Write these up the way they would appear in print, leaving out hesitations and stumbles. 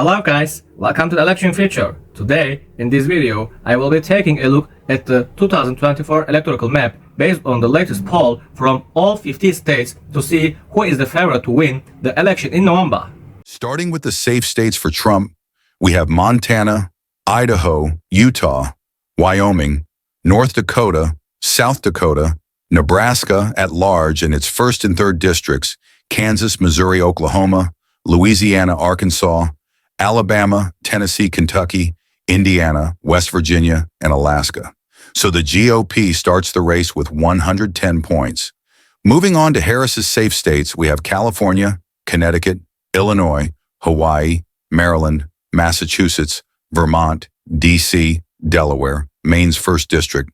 Hello guys, welcome to the election feature. Today, in this video, I will be taking a look at the 2024 electoral map based on the latest poll from all 50 states to see who is the favorite to win the election in November. Starting with the safe states for Trump, we have Montana, Idaho, Utah, Wyoming, North Dakota, South Dakota, Nebraska at large in its 1st and 3rd districts, Kansas, Missouri, Oklahoma, Louisiana, Arkansas, Alabama, Tennessee, Kentucky, Indiana, West Virginia, and Alaska. So the GOP starts the race with 110 points. Moving on to Harris's safe states, we have California, Connecticut, Illinois, Hawaii, Maryland, Massachusetts, Vermont, D.C., Delaware, Maine's 1st district,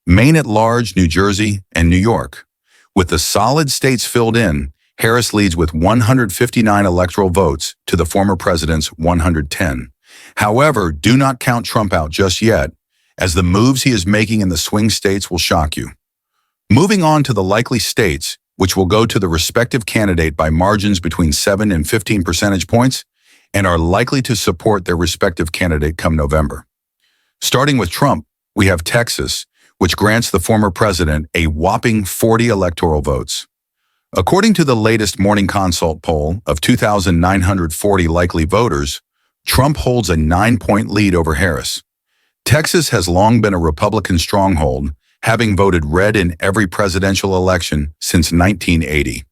Maine at large, New Jersey, and New York. With the solid states filled in, Harris leads with 159 electoral votes to the former president's 110. However, do not count Trump out just yet, as the moves he is making in the swing states will shock you. Moving on to the likely states, which will go to the respective candidate by margins between 7 and 15 percentage points, and are likely to support their respective candidate come November. Starting with Trump, we have Texas, which grants the former president a whopping 40 electoral votes. According to the latest Morning Consult poll of 2,940 likely voters, Trump holds a 9-point lead over Harris. Texas has long been a Republican stronghold, having voted red in every presidential election since 1980.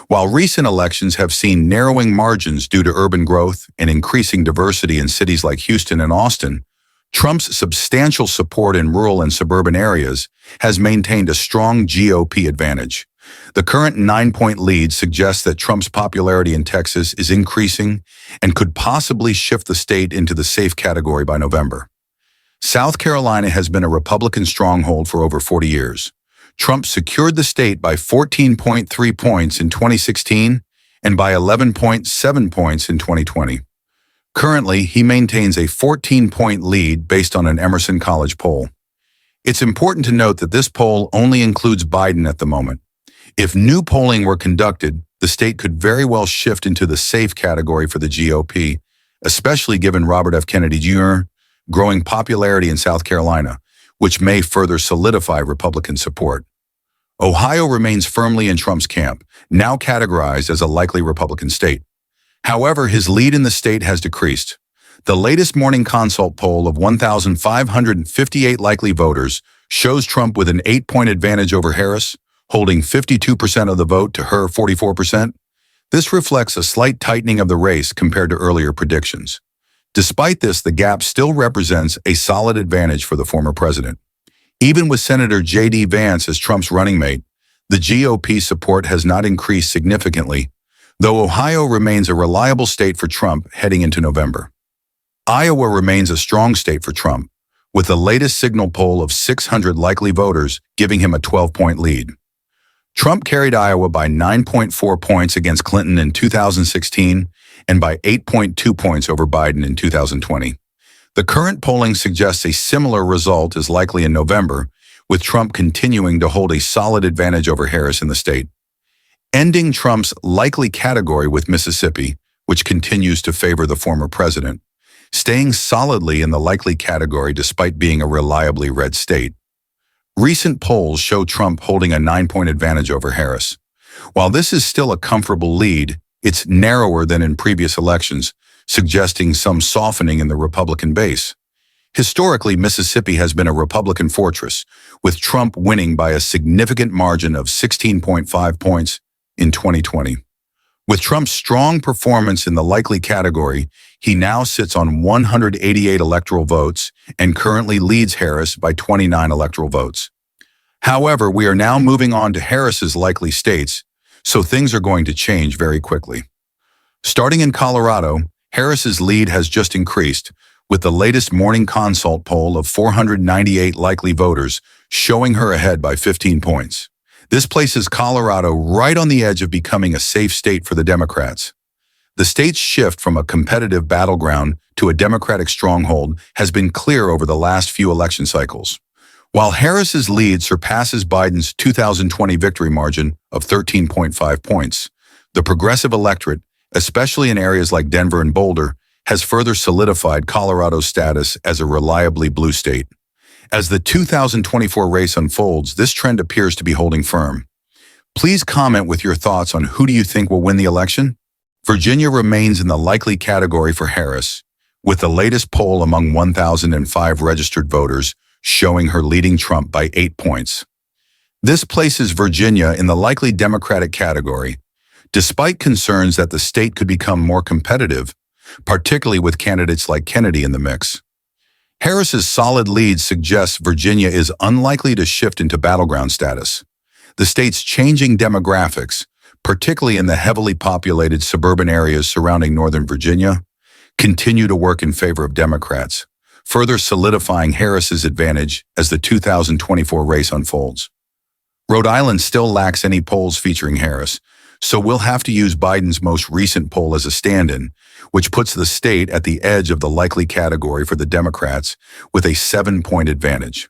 While recent elections have seen narrowing margins due to urban growth and increasing diversity in cities like Houston and Austin, Trump's substantial support in rural and suburban areas has maintained a strong GOP advantage. The current 9-point lead suggests that Trump's popularity in Texas is increasing and could possibly shift the state into the safe category by November. South Carolina has been a Republican stronghold for over 40 years. Trump secured the state by 14.3 points in 2016 and by 11.7 points in 2020. Currently, he maintains a 14-point lead based on an Emerson College poll. It's important to note that this poll only includes Biden at the moment. If new polling were conducted, the state could very well shift into the safe category for the GOP, especially given Robert F. Kennedy Jr. growing popularity in South Carolina, which may further solidify Republican support. Ohio remains firmly in Trump's camp, now categorized as a likely Republican state. However, his lead in the state has decreased. The latest Morning Consult poll of 1,558 likely voters shows Trump with an 8-point advantage over Harris, holding 52% of the vote to her 44%. This reflects a slight tightening of the race compared to earlier predictions. Despite this, the gap still represents a solid advantage for the former president. Even with Senator J.D. Vance as Trump's running mate, the GOP support has not increased significantly, though Ohio remains a reliable state for Trump heading into November. Iowa remains a strong state for Trump, with the latest Signal poll of 600 likely voters giving him a 12-point lead. Trump carried Iowa by 9.4 points against Clinton in 2016 and by 8.2 points over Biden in 2020. The current polling suggests a similar result is likely in November, with Trump continuing to hold a solid advantage over Harris in the state. Ending Trump's likely category with Mississippi, which continues to favor the former president, staying solidly in the likely category despite being a reliably red state. Recent polls show Trump holding a 9-point advantage over Harris. While this is still a comfortable lead, it's narrower than in previous elections, suggesting some softening in the Republican base. Historically, Mississippi has been a Republican fortress, with Trump winning by a significant margin of 16.5 points in 2020. With Trump's strong performance in the likely category, he now sits on 188 electoral votes and currently leads Harris by 29 electoral votes. However, we are now moving on to Harris's likely states, so things are going to change very quickly. Starting in Colorado, Harris's lead has just increased, with the latest Morning Consult poll of 498 likely voters showing her ahead by 15 points. This places Colorado right on the edge of becoming a safe state for the Democrats. The state's shift from a competitive battleground to a Democratic stronghold has been clear over the last few election cycles. While Harris's lead surpasses Biden's 2020 victory margin of 13.5 points, the progressive electorate, especially in areas like Denver and Boulder, has further solidified Colorado's status as a reliably blue state. As the 2024 race unfolds, this trend appears to be holding firm. Please comment with your thoughts on who do you think will win the election? Virginia remains in the likely category for Harris, with the latest poll among 1,005 registered voters showing her leading Trump by 8 points. This places Virginia in the likely Democratic category, despite concerns that the state could become more competitive, particularly with candidates like Kennedy in the mix. Harris's solid lead suggests Virginia is unlikely to shift into battleground status. The state's changing demographics, particularly in the heavily populated suburban areas surrounding Northern Virginia, continue to work in favor of Democrats, further solidifying Harris's advantage as the 2024 race unfolds. Rhode Island still lacks any polls featuring Harris, so we'll have to use Biden's most recent poll as a stand-in, which puts the state at the edge of the likely category for the Democrats with a 7-point advantage.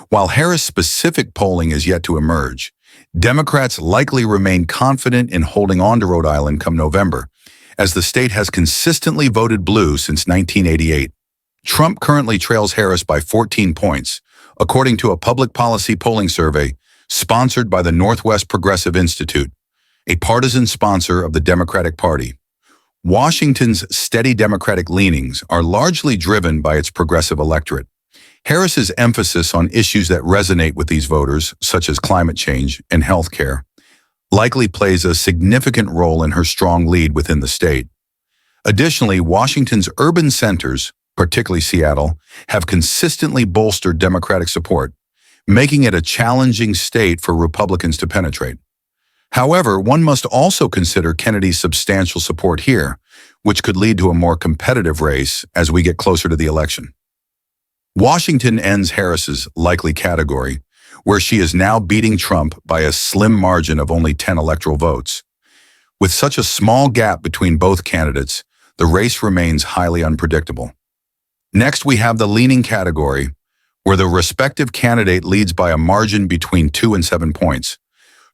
While Harris-specific polling is yet to emerge, Democrats likely remain confident in holding on to Rhode Island come November, as the state has consistently voted blue since 1988. Trump currently trails Harris by 14 points, according to a public policy polling survey sponsored by the Northwest Progressive Institute, a partisan sponsor of the Democratic Party. Washington's steady Democratic leanings are largely driven by its progressive electorate. Harris's emphasis on issues that resonate with these voters, such as climate change and health care, likely plays a significant role in her strong lead within the state. Additionally, Washington's urban centers, particularly Seattle, have consistently bolstered Democratic support, making it a challenging state for Republicans to penetrate. However, one must also consider Kennedy's substantial support here, which could lead to a more competitive race as we get closer to the election. Washington ends Harris's likely category, where she is now beating Trump by a slim margin of only 10 electoral votes. With such a small gap between both candidates, the race remains highly unpredictable. Next, we have the leaning category, where the respective candidate leads by a margin between 2 and 7 points.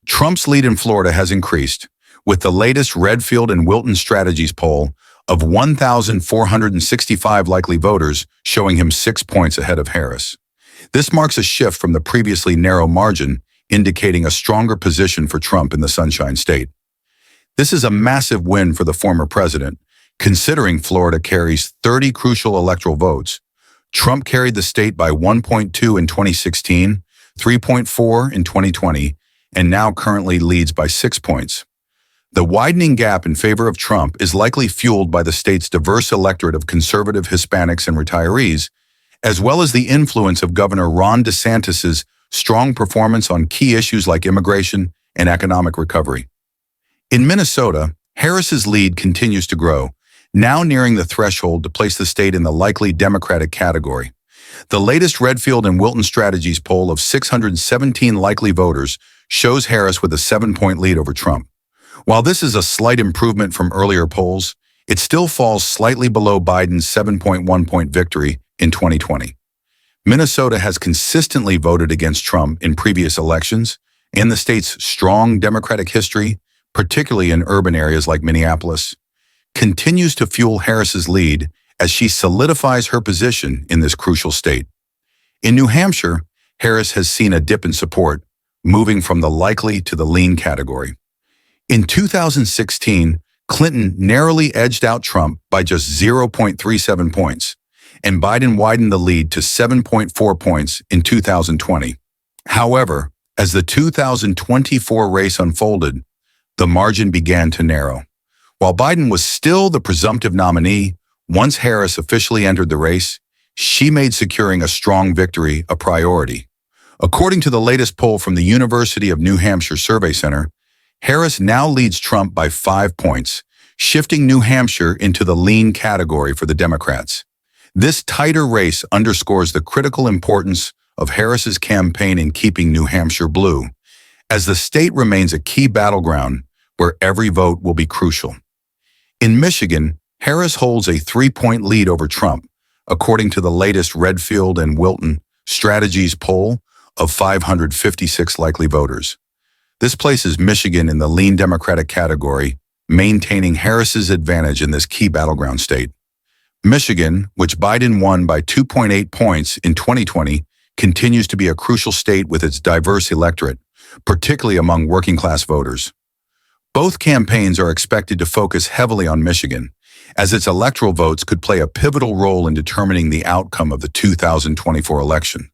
Trump's lead in Florida has increased, with the latest Redfield and Wilton Strategies poll of 1,465 likely voters showing him 6 points ahead of Harris. This marks a shift from the previously narrow margin, indicating a stronger position for Trump in the Sunshine State. This is a massive win for the former president, considering Florida carries 30 crucial electoral votes. Trump carried the state by 1.2 in 2016, 3.4 in 2020, and now currently leads by 6 points. The widening gap in favor of Trump is likely fueled by the state's diverse electorate of conservative Hispanics and retirees, as well as the influence of Governor Ron DeSantis's strong performance on key issues like immigration and economic recovery. In Minnesota, Harris's lead continues to grow, now nearing the threshold to place the state in the likely Democratic category. The latest Redfield and Wilton Strategies poll of 617 likely voters shows Harris with a 7-point lead over Trump. While this is a slight improvement from earlier polls, it still falls slightly below Biden's 7.1-point victory in 2020. Minnesota has consistently voted against Trump in previous elections, and the state's strong Democratic history, particularly in urban areas like Minneapolis, continues to fuel Harris's lead as she solidifies her position in this crucial state. In New Hampshire, Harris has seen a dip in support, moving from the likely to the lean category. In 2016, Clinton narrowly edged out Trump by just 0.37 points, and Biden widened the lead to 7.4 points in 2020. However, as the 2024 race unfolded, the margin began to narrow. While Biden was still the presumptive nominee, once Harris officially entered the race, she made securing a strong victory a priority. According to the latest poll from the University of New Hampshire Survey Center, Harris now leads Trump by 5 points, shifting New Hampshire into the lean category for the Democrats. This tighter race underscores the critical importance of Harris's campaign in keeping New Hampshire blue, as the state remains a key battleground where every vote will be crucial. In Michigan, Harris holds a 3-point lead over Trump, according to the latest Redfield and Wilton Strategies poll of 556 likely voters. This places Michigan in the lean Democratic category, maintaining Harris's advantage in this key battleground state. Michigan, which Biden won by 2.8 points in 2020, continues to be a crucial state with its diverse electorate, particularly among working-class voters. Both campaigns are expected to focus heavily on Michigan, as its electoral votes could play a pivotal role in determining the outcome of the 2024 election.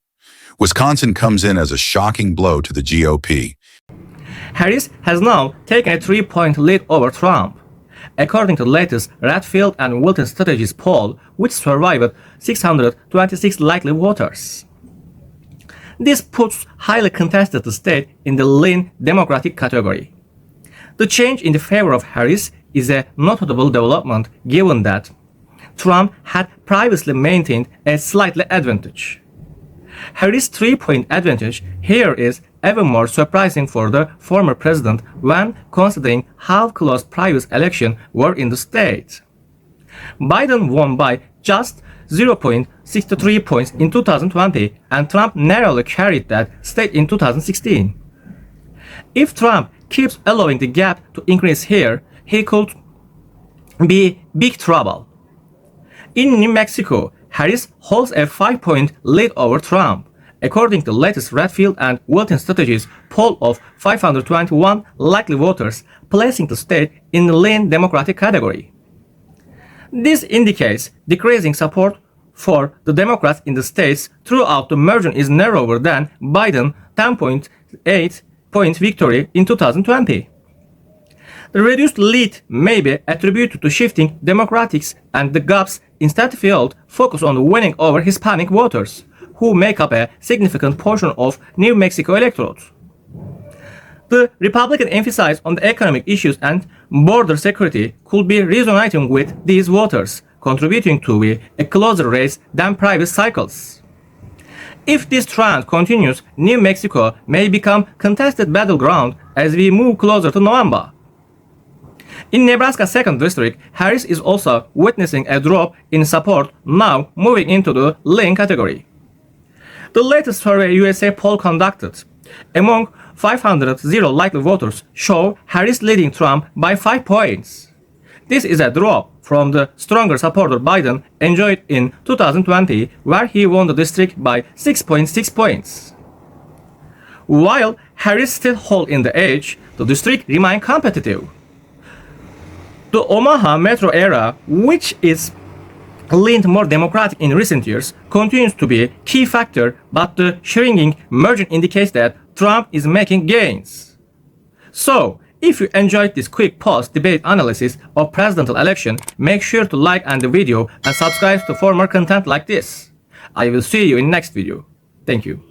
Wisconsin comes in as a shocking blow to the GOP. Harris has now taken a 3-point lead over Trump. According to the latest Redfield and Wilton Strategies poll, which survived 626 likely voters. This puts highly contested the state in the lean Democratic category. The change in the favor of Harris is a notable development given that Trump had previously maintained a slight advantage. Harris' 3-point advantage here is even more surprising for the former president when considering how close previous elections were in the state. Biden won by just 0.63 points in 2020 and Trump narrowly carried that state in 2016. If Trump keeps allowing the gap to increase here, he could be big trouble. In New Mexico, Harris holds a 5-point lead over Trump, according to the latest Redfield and Wilton Strategies poll of 521 likely voters, placing the state in the lean Democratic category. This indicates decreasing support for the Democrats in the states throughout the margin is narrower than Biden's 10.8-point victory in 2020. The reduced lead may be attributed to shifting demographics and the gaps instead field focus on winning over Hispanic voters, who make up a significant portion of New Mexico electorate. The Republican emphasis on the economic issues and border security could be resonating with these voters, contributing to a closer race than previous cycles. If this trend continues, New Mexico may become contested battleground as we move closer to November. In Nebraska's 2nd district, Harris is also witnessing a drop in support, now moving into the lean category. The latest Survey USA poll conducted among 500 likely voters show Harris leading Trump by 5 points. This is a drop from the stronger supporter Biden enjoyed in 2020, where he won the district by 6.6 points. While Harris still holds in the edge, the district remains competitive. The Omaha metro area, which is leaned more Democratic in recent years, continues to be a key factor, but the shrinking margin indicates that Trump is making gains. So, if you enjoyed this quick post-debate analysis of presidential election, make sure to like the video and subscribe to for more content like this. I will see you in next video. Thank you.